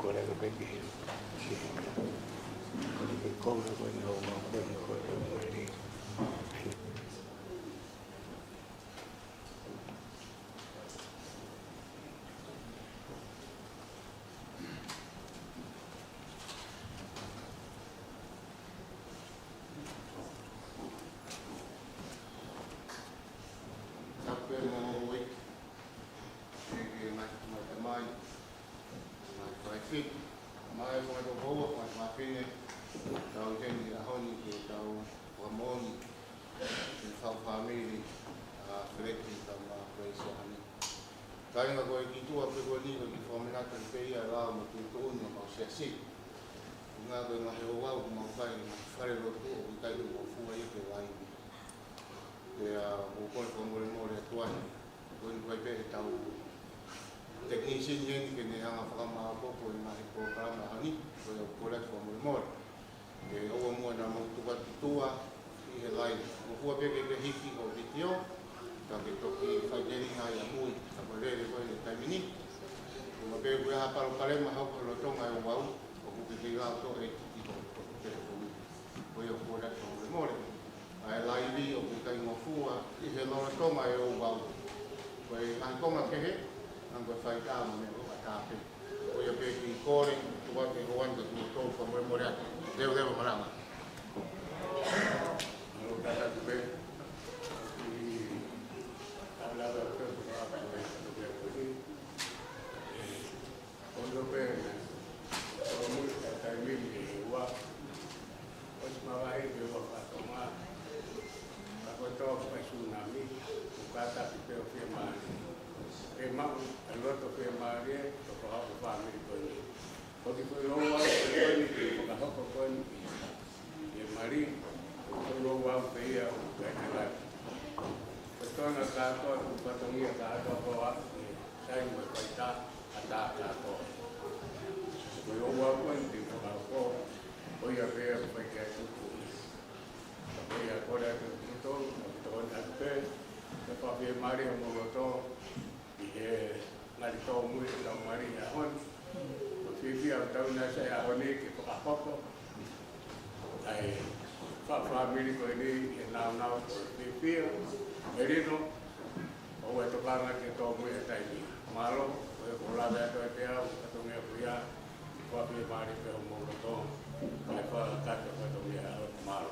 Whatever big Mahe mo to ho ma ma fine tau teni a honi ke tau wa moni in tau family Feleti tau ma praise ani kai nga ko ki tu a pe ko ni ki formula ka pe ia la mo tu tu no ma se si nga ko nga he wa mo kai fare lo tu o kai ko fu ai pe lai e a o ko ko mo mo le tu ani ko ni ko pe tau technician yang kini yang apa apa pun masih program hari boleh boleh formul de o mo na mo tua i lain mo fu pe ke hiki o video ta ke to ki fa jeri na ya mu ta boleh de ko ni tamini mo pe ku ha pa pare ma ha ko lo tonga o wau o ku ke ga to e ti ko ke ko boleh boleh formul ai live o ku kai mo fu i he lo tonga o wau ko ai ko ma ke ang fai ka mo o atape o ia pe ki kore tu wa ke hoan ka tu to ko mo mo ria deu marama no ka ta pe i habla de que va a poder o lo pe o mo ka ta mi wa o ma va ir de wa pa tomar pa ko to pa tsunami o ka ta pe o fe ma e mau al roto que marie to ko ha fa mi ko ni ko ti ko lo wa ko ni ko ka ko ko ni e mari ko lo wa pe ia ka ni la ko to na ka ko ko to ni ka to ko wa sai mo ko ta ata ka ko ko lo wa ko ni ko ka ko o ia pe ko ke tu ko ia ko ra ko to na pe ko pa pe mari mo to e ngari tau mui tau mari a hon o whiwhi au tau na sai a honi ke whakapoko ai whawhamiri koe ni e nao nao ko whiwhi e rino o e tokanga ke tau mui e taimi malo o e kolawe ato e te au katongia kuia whawhi mari pe o mōro tō kai whakakato katongia au malo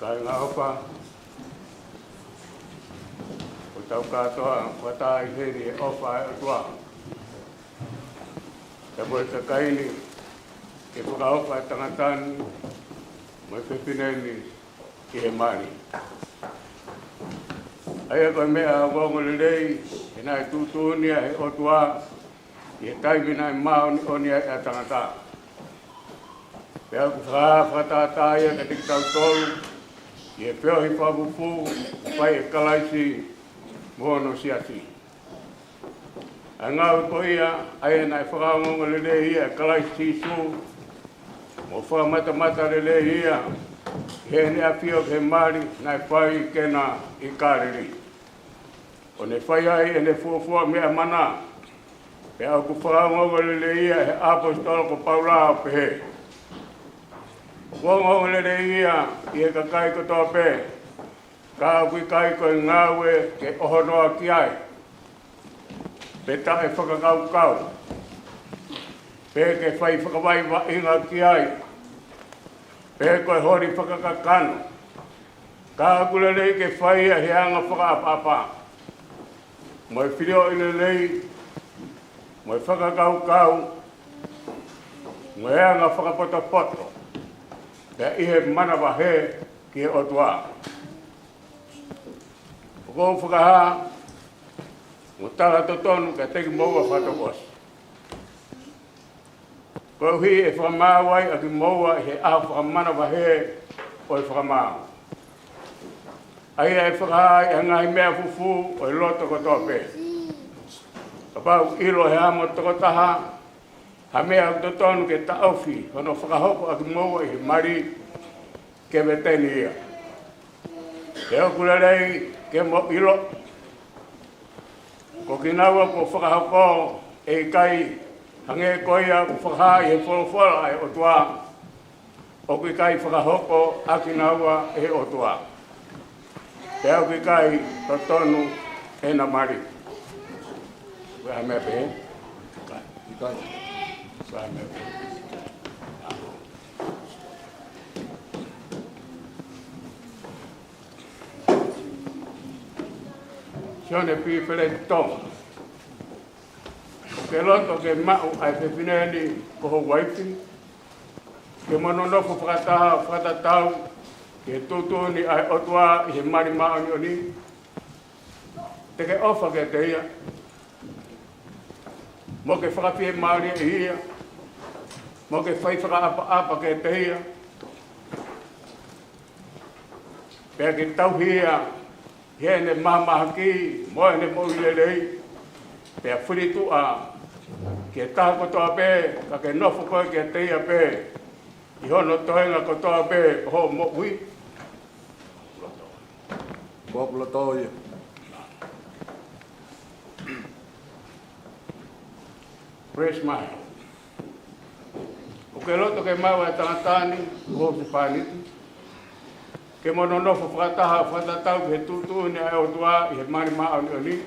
kai ngā opa. O tau katoa, wata I heri e opa e otua. Te moe te kaini, ke puka opa e tangatani, moe pepineni ki he mani. Aia koe mea wongo lelei, e nai tutuunia he otua, i he taimina e maoni onia e tangata. Pea ku whakatatāia ka tiki tau tolu, i he peo hi whapupu, pai e kalaisi, mohono siati. A ngau ko ia, aia nai whakaongongo lelei ia, kalaisi su, mo whakamata lelei ia, he ne a fio ke mari, nai whai kena I kāriri. O ne whai ai e ne fuafua mea mana, pe au ku whakaongongo lelei ia, he apostolo ko Paula o pehe. Wongo lelei ia, I he kakai kotoa pe, ka au kui kai koe ngāwe ke ohonoa ki ai. Pe ta e whakakau. Pe ke whai whakawai wa inga ki ai. Pe koe hori whakakakano. Ka aku lelei ke whai a heanga whakaapapa. Moe whirio I lelei, moe whakakau. Moe heanga whakapoto. Pe ihe mana wahe ki he otua. Ko whakaha, mo tala totonu ka teki moua whatokos. Ko hi e whakamāwai a ki moua he aho whakamana wahe o e whakamāo. Aia e whakaha I hangahi mea fufu o e loto kotoa pe. Ka pau ilo he amo tokotaha, ha mea totonu ke taofi, hono whakahoko a ki moua I he mari ke veteni ia. Ke okulelei, ke mo ilo, ko kinawa ko whakahoko e kai hange koia ko whakaha I he wholofola e otua, o ki kai whakahoko a kinawa e otua. Te au ki kai totonu e na mari. Wea mea pe? Kai. Wea mea pe? Sione pi Feleti Tonga. Ke loto ke mau ai whewhineni ko ho waifi. Ke mononofo whakataha, whakatatau, ke tutuni ai otua I he mari maoni oni. Te ke ofa ke te ia. Mo ke whakapie maori e ia. Mo ke whai whakaapa ke te ia. Pea ke tauhia, he ne mamahaki, moe ne mo'i lelei, pea whiritu a, ke taha kotoa pe, ka ke nofo koe ke teia pe, I hono tohenga kotoa pe, ho mo ui. Paula toia. Praise Mahe. O ke loto ke maua e tangatani, ho se whaniti. Ke mononofo whakataha, whakatatau, he tutuni ai otua, I he mani maoni oni.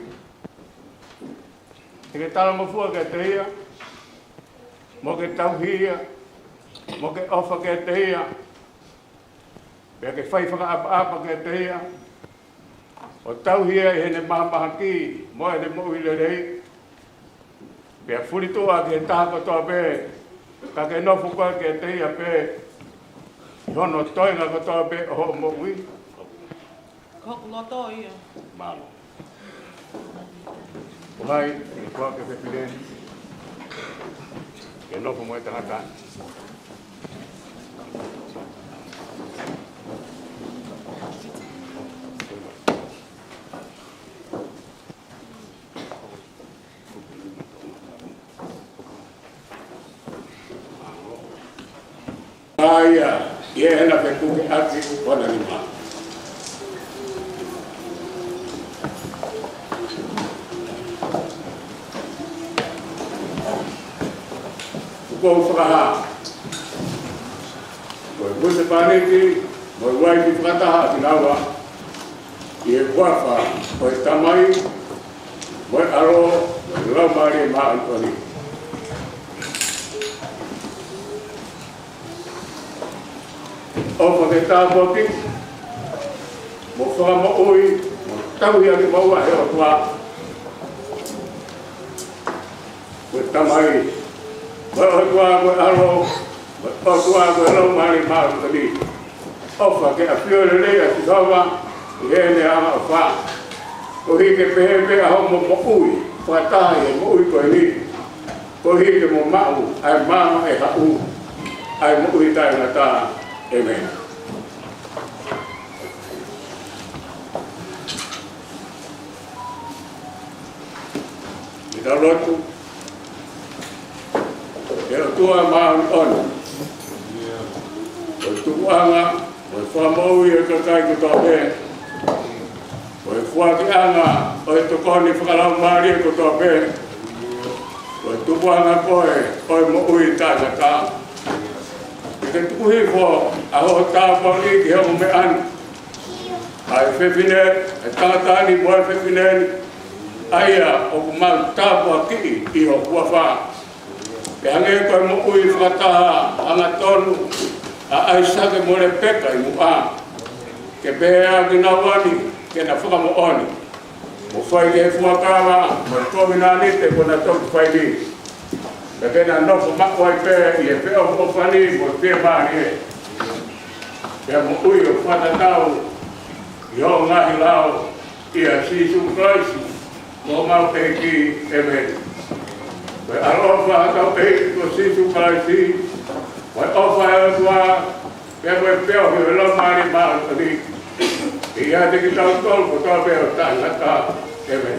Te ke tala mafua ke te ia, mo ke tauhia, mo ke ofa ke te ia, pea ke whai whakaapa ke te ia, o tauhia I he ne mahamahaki, mo e ne mo'i lerei, pea whiritua ke taha kotoa pe, ka ke nofo koe ke te ia pe, I hono toinga kotoa pe ho mo ui. Koku loto ia. Malo. Uhai, I kua ke whepireni, ke nofo moe tangata. Aia, ia hena whetuke aki wana ni maa. Uko whakaha. Koe muse pāniki, moe waifi whakataha ki nawa. I e wafa, koe tamai, moe aro, moe laumari maa antoni. Ofa ke tāpoki, mo fa mo oi tau ia ki maua he o tua ko tamai ko o tua ko alo ko tua ko lo mari ma ko ni ofa ke a fiore le a tava e ne a fa ko hi ke pepe a ho mo ui ko ta e mo ui ko ni ko hi ke mo mau ai mama e ha u ai mo ui tai na ta e me ita lotu e o tua ma on o tuanga o fa mo ui e ka kai ko ta be o fua ki anga o to ko ni fa la mari ko to be o tu buanga koe o mo ui ta ta ke tu hi fo a ho ta po ni ki ho me an ai fe fine ta ta ni mo fe fine aia o ma ta po ki i ho fua fa ke ange ko mo ui fa ta anga tonu a ai sa ke mo le peka i mu a ke pe a ki na wani ke na fuka mo oni mo fai ke fua kama mo ko na ni te ko na to fai ni ke na no fo ma ko pe i pe o fani mo pe ba ni ke mo ui o fa ta tau yo nga hi lao i a si su kraisi mo ma pe ki e me pe a ro fa ta pe ko si su kraisi mo o fa e tua ke mo pe o hi lo ma ni ma ni ia te ki tau tol ko tau pe o ta na ta e me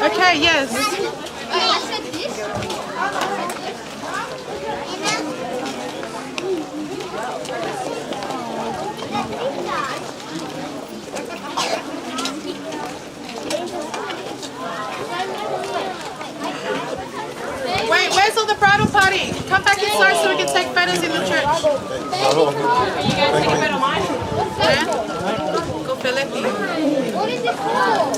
Okay, yes. Wait, where's all the bridal party? Come back inside so we can take photos in the church. Are you guys taking a photo of mine? Yeah? Go Feleti. What is it called?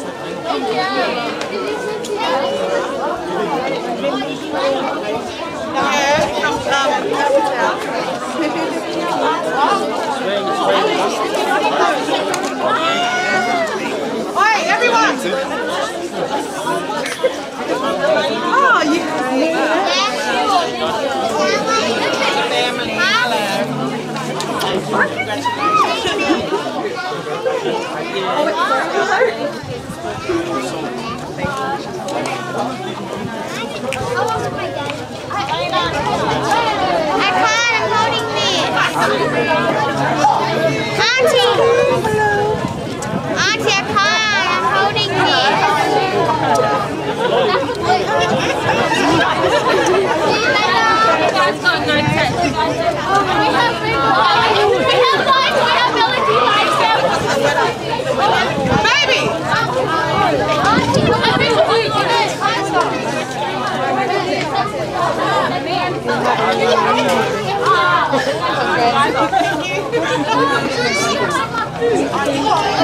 Oi, everyone! Oh, you I can't, I'm holding this. Auntie! Auntie, I can't, I'm holding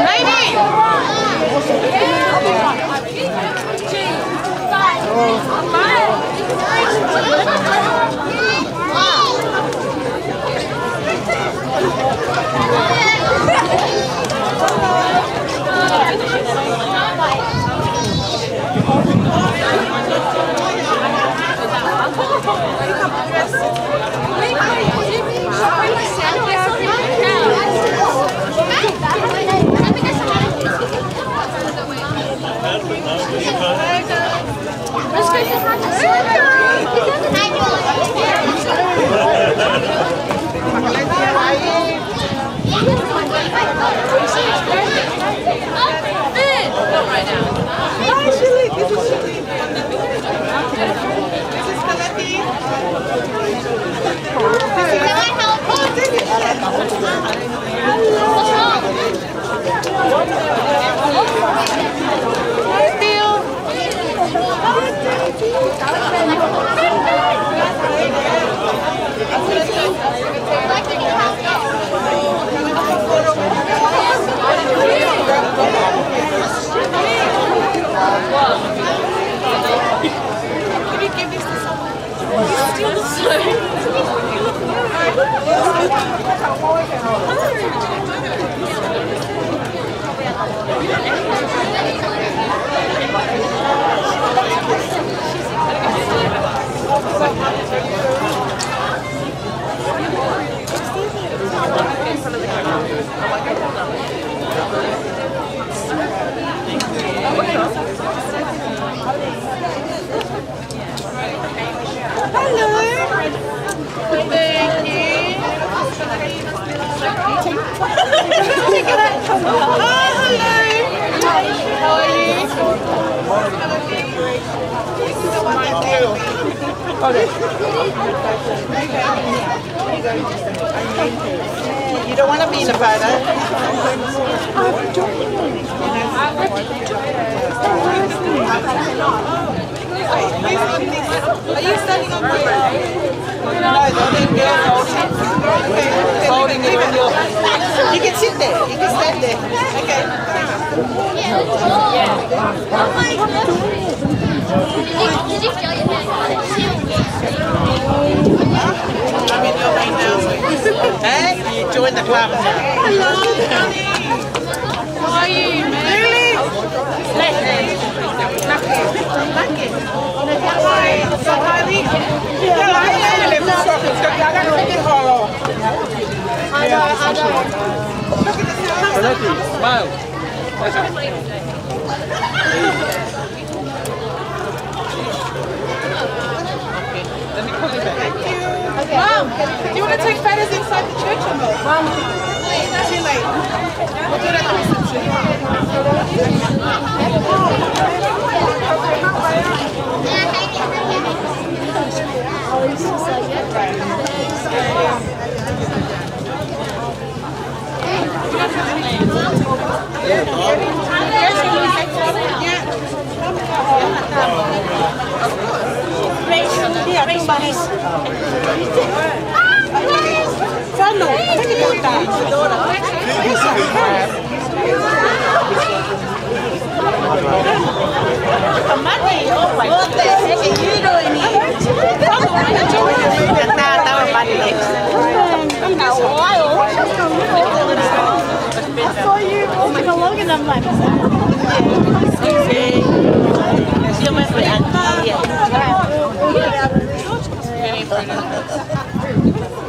baby! You don't want to be in a photo. Are you standing on my No, the girl holding it on your... You can sit there. You can stand there. Did you feel your hand? I'm in your way now. Hey! in the club. Hello, honey. How are you, man? Really? Feleti, smile. Mom, do you want to take photos inside the church or no? Mom, it's too late. We'll do it at the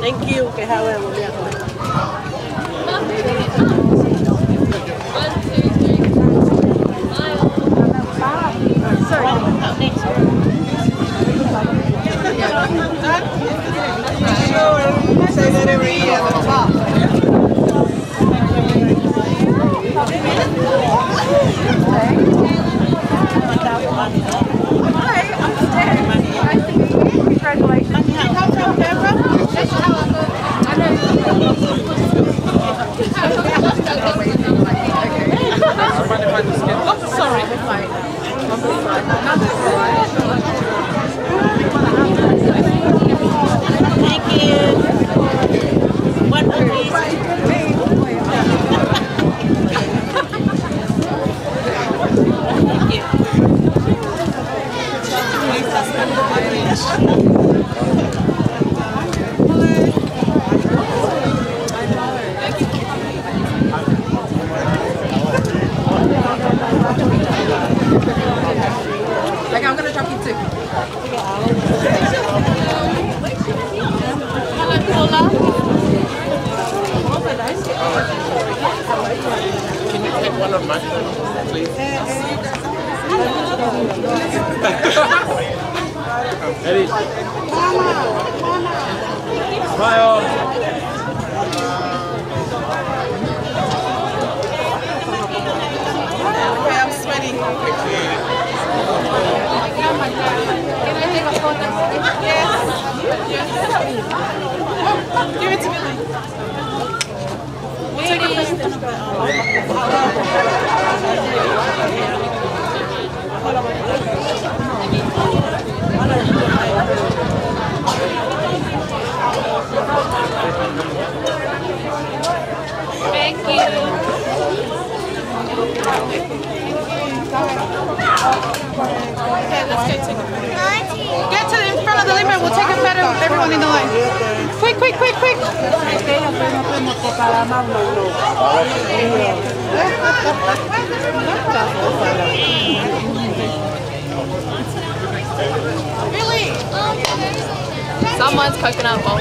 Thank you. Okay, however, Say that every year at the top. Congratulations. You come from Canberra? Sorry. thank you. One please. Like, I'm going to drop you too. Hello, Paula. Can you take one of mine, please? Eddie. Smile. Okay, I'm sweating. Can I take a photo? Yes. Yes. Give it to me. We'll take a picture. Thank you. Okay, let's go take a photo. Get to in front of the limit. We'll take a photo with everyone in the line. Quick, quick, quick, quick. Really? Someone's coconut bowl.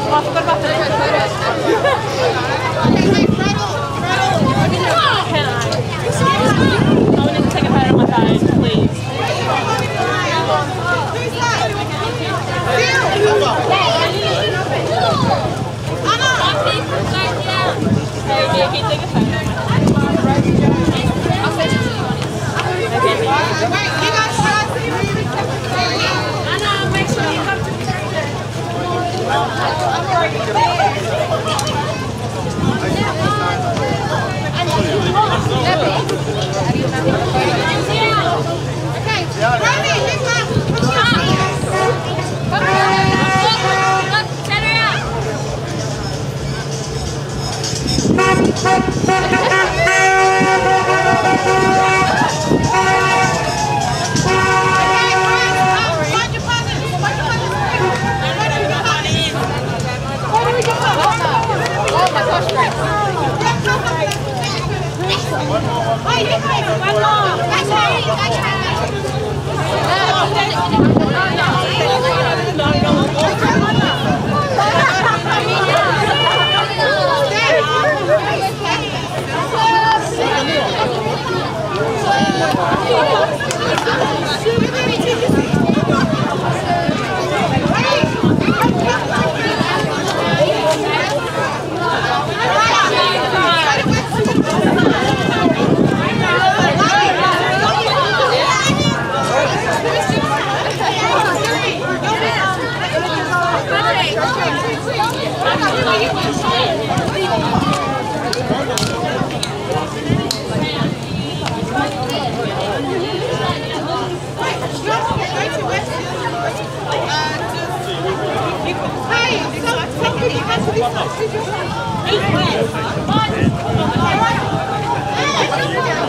Oh, I forgot about the Can I? I need to take a photo on my phone, please. Hey, can you take a photo? I'll send it to you. Okay. Wait, you guys first. Anna, make sure you come to the Okay, Romy, big one. Turn around. Find your partner. Find your partner.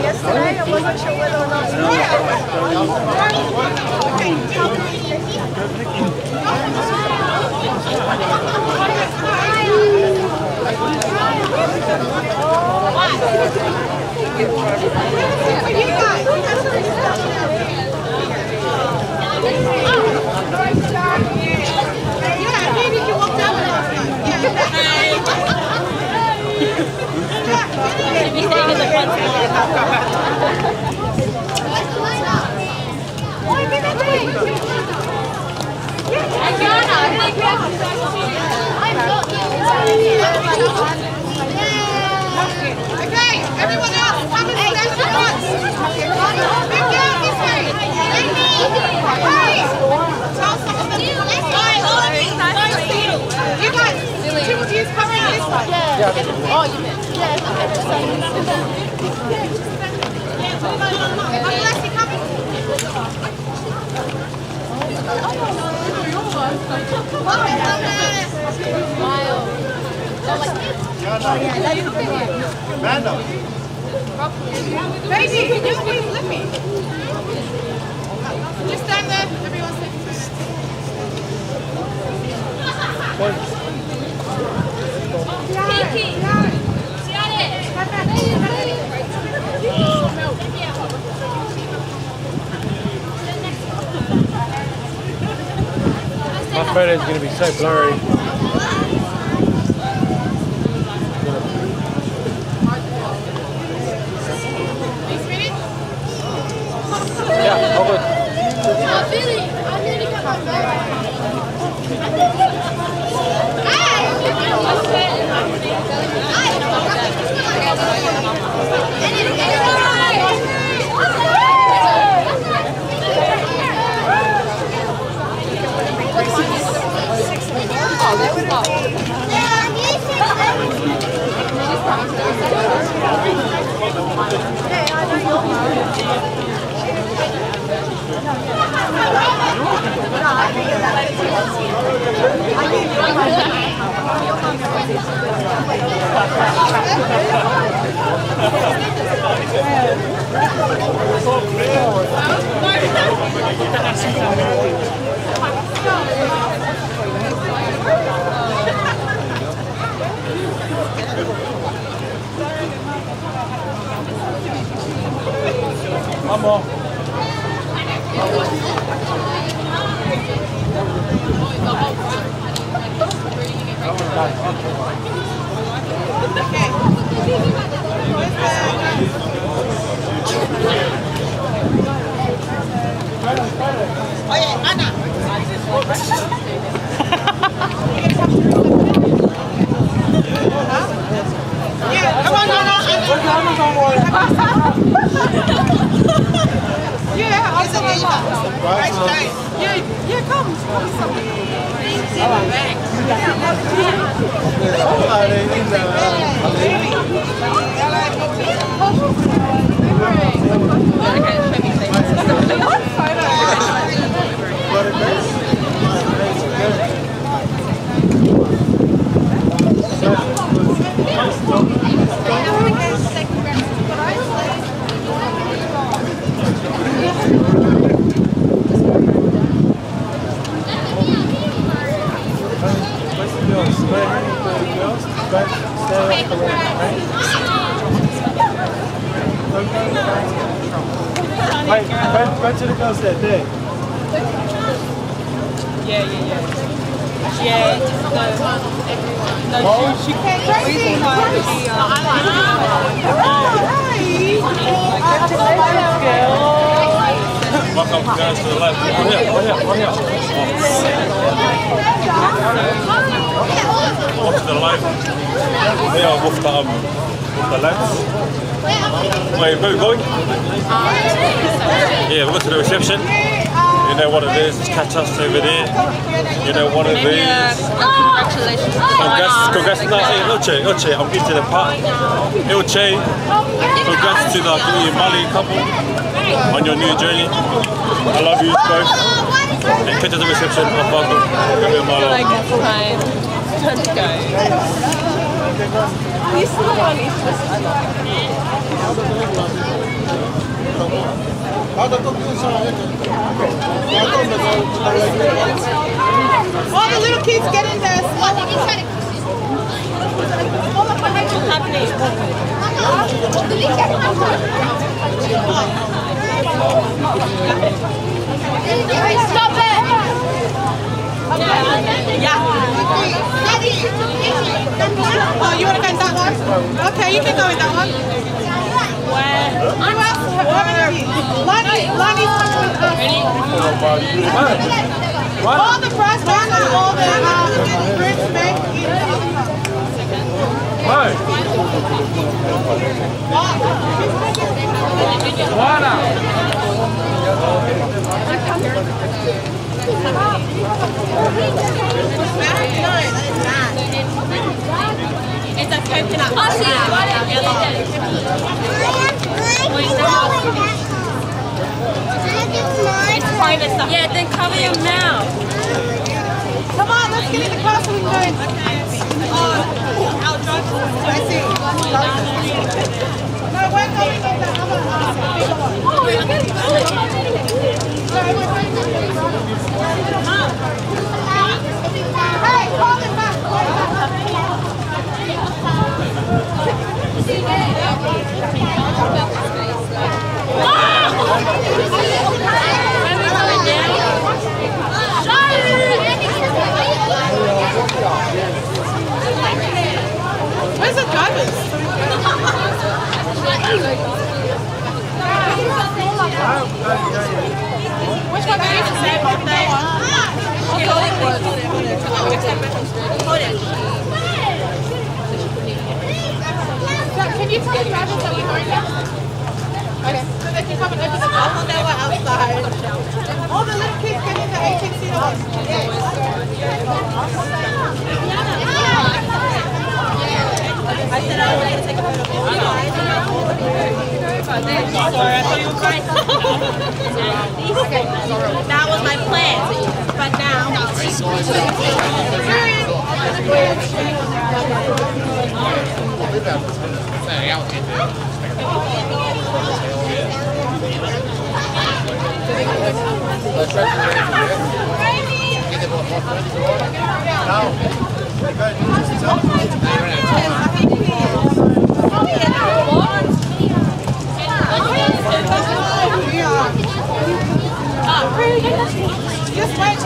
Yesterday, I wasn't sure whether or not. Okay, everyone else, come and stand at once. Big down this way. Hey, tell some of them to come this way. You guys, two of you come around this way. Oh, you meant. Unless you come in. Baby, can you please lift me? Just stand there. Everyone stand. Kiki. My photo is going to be so blurry. Yeah, all good. Billy, I need to get my bag. One more. Oye, Ana. Yeah, come on, Ana. Yeah, I'll send you one. Yeah, come. Wait, go to the girls there. Yeah. No, she can't. Welcome guys to the live. One here. Watch the live. Yeah, with the lights. Wait, where are we going? Yeah, we'll go to the reception. Yeah, You know what it is? Just catch us over there. You know what it is. Congratulations. Congrats. No, hey, Oche, I'm into the part. Oche, congrats to the Mali couple on your new journey. I love you both. And catch us at the reception of welcome. Like it's time to go. This one is just I love All the little kids get in there. What's happening? Stop it! Yeah. Oh, you want to go in that one? Okay, you can go in that one. Where? Who else? Lonnie's coming with us. All the prize bags and all the drinks made in It's a coconut. Oh, see, it's private stuff. Yeah, then cover your mouth. Come on, let's get in the car so we can go in. I'll drive to I see. No, we're going in that other bigger one. Hey, call it back. Where's the drivers? Which one are you to say? Can you tell the drivers that we're going now? Okay, so they can come and open the door when they were outside. All the little kids get in the 18-seater one. I said I wanted to take a photo. Sorry, I thought you were crying. That was my plan, but now. Just wait.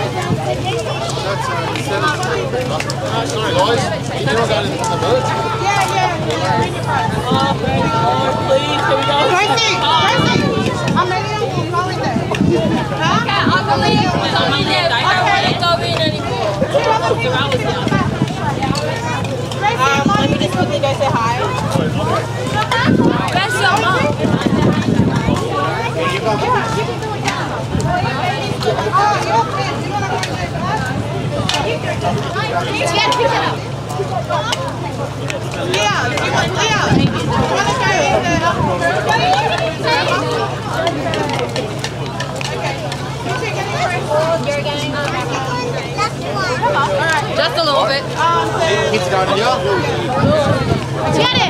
Sorry guys, you know about it from the bird? Yeah. Please, can we go? Tracy, I'm ready to go in there. Okay, I believe I'm in there. I don't want to go in anymore. Let me just quickly go say hi. Where's your mom? Just a little bit. Kids going to you? Get it!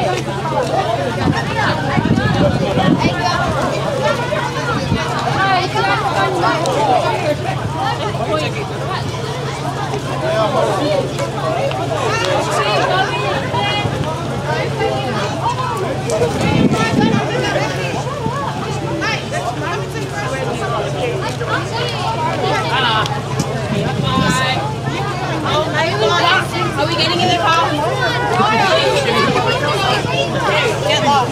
Are we getting in the car? Get lost.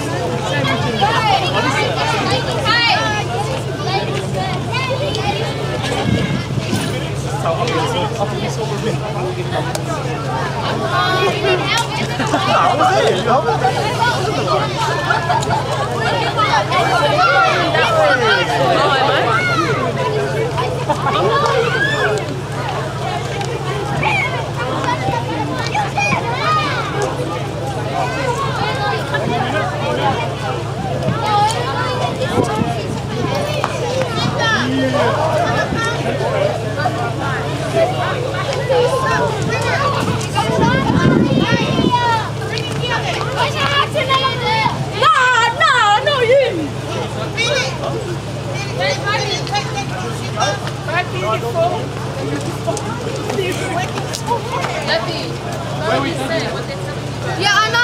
Yeah, I know.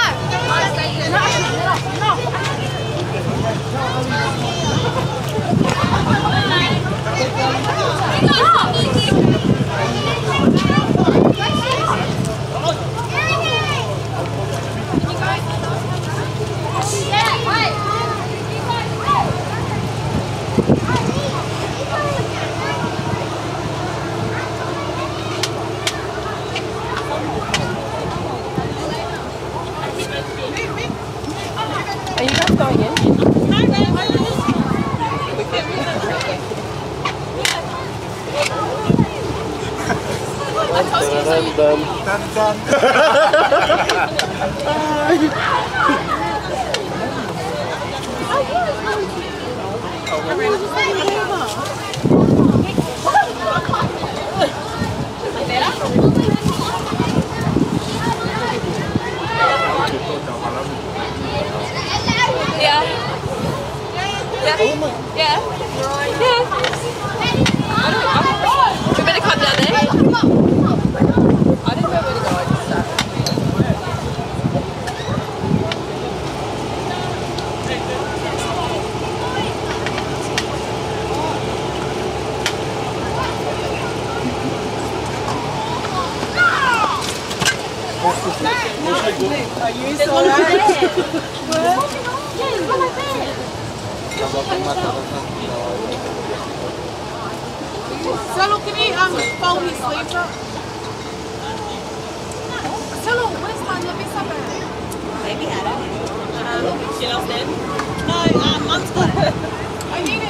Are you guys going in? Yeah. We better come down there. I didn't know where to go. I just sat. Are you so right? Solo, can he fold his sleeves up? Solo, where's my little piece of it? Maybe had it. She lost it. No, Mum's got it. I need it.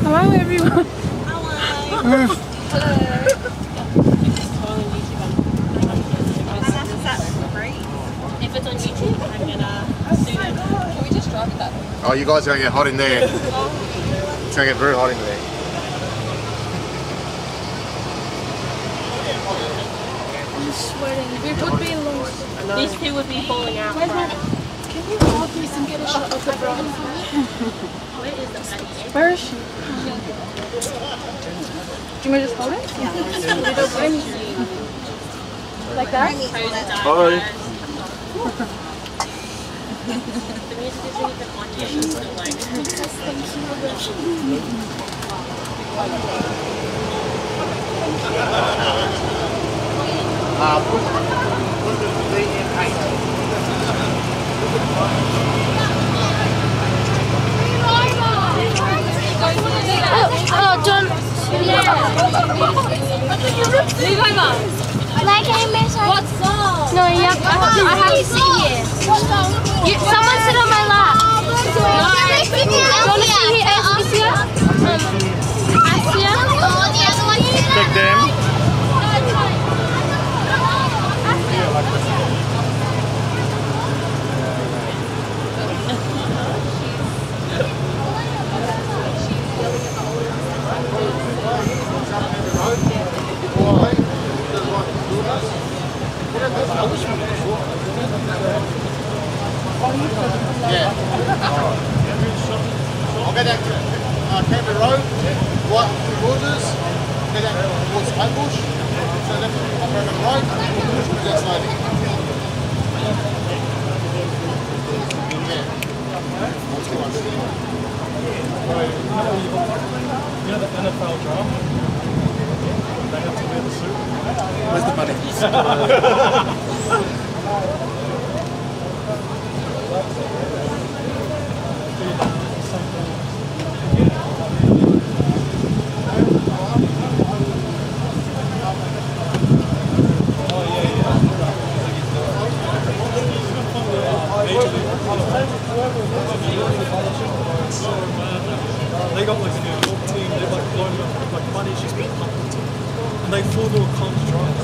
Hello, everyone. If it's on YouTube, I'm gonna sue them. Can we just drive it that way? Oh, you guys are going to get hot in there. It's going to get very hot in there. We would be lost. These two would be falling out. Can you hold this and get a shot of the bra? Where is she? Do you want me to just hold it? Like that? Hi. The music is really good on you, so like... Oh, John. Like I miss what song? No, you have I have to sit here. Someone sit on my lap. Do you want to sit here, Asia? Asia? Take them. Yeah. I'll go down to Canterbury Road, right through Borders, go down towards Homebush, so left up over the road, go down slowly. Yeah. That's too much. You know the NFL draft? They have to wear the suit. Where's the money? like 4-door cars drive.